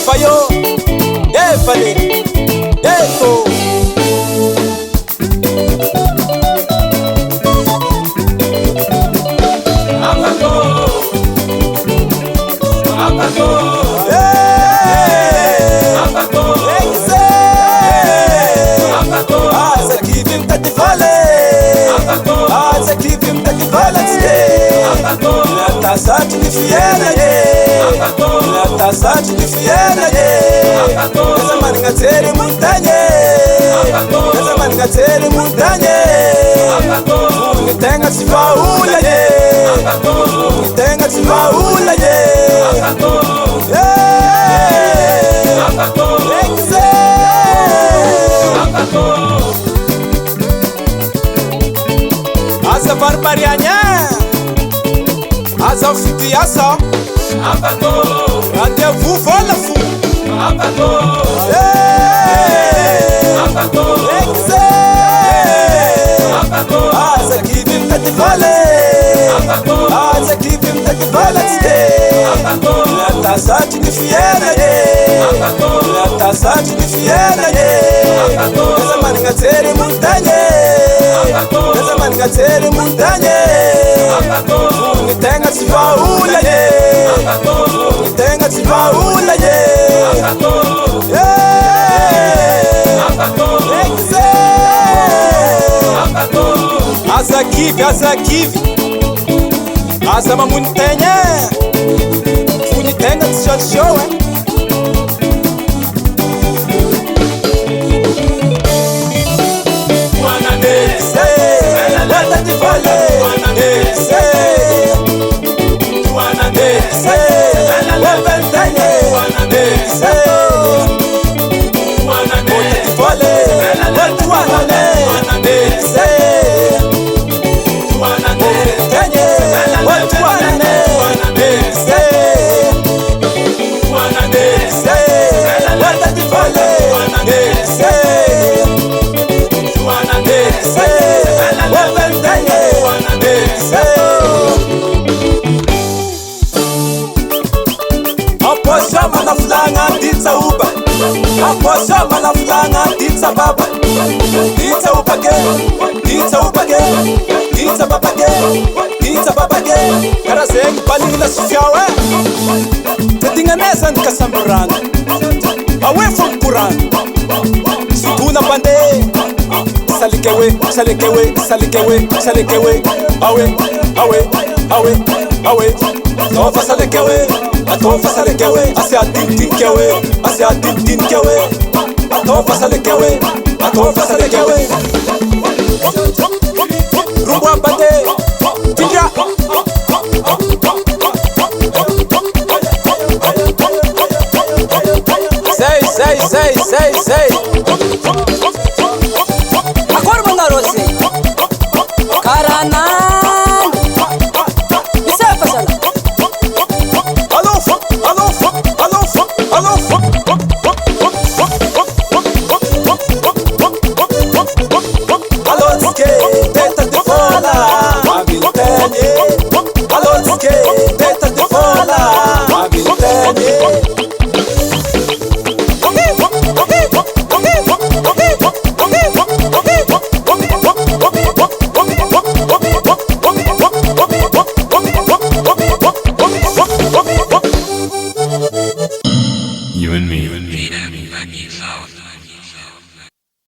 fayo fale ko Tasati ni fiera ye, tasati ni fiera ye. Kaza maninga tere mutanye, kaza maninga tere mutanye. Nitenga sifaula ye, nitenga sifaula ye. Exe. Asa barbarianya. Asa fiti asa rendez-vous vola fou Asa kivim tati vale Asa kivim tati vale La tasati ni fiera ye La tasati ni fiera ye Kaza maninga tere muntanye Kaza maninga tere muntanye Nitenga sifaula ye Nitenga sifaula ye Exe Asa kivi Asa mamuntenye Unitenga tishowe Aposama na fulanga ditsa uba Aposama na fulanga ditsa baba Ditsa upage Ditsa upage Ditsa babage Ditsa babage Karaseng balila sufyawe Tetinganesa nkasamburana Away from Quran Sutuna bande Salikewe, salikewe, salikewe, salikewe Awe Atofa salikewe Atofa salekewe, ase adin kewe, ase adin kewe. Atofa salekewe, atofa salekewe. Rumba bande, tinja. Say. Akor bangarose. Karana. You and me.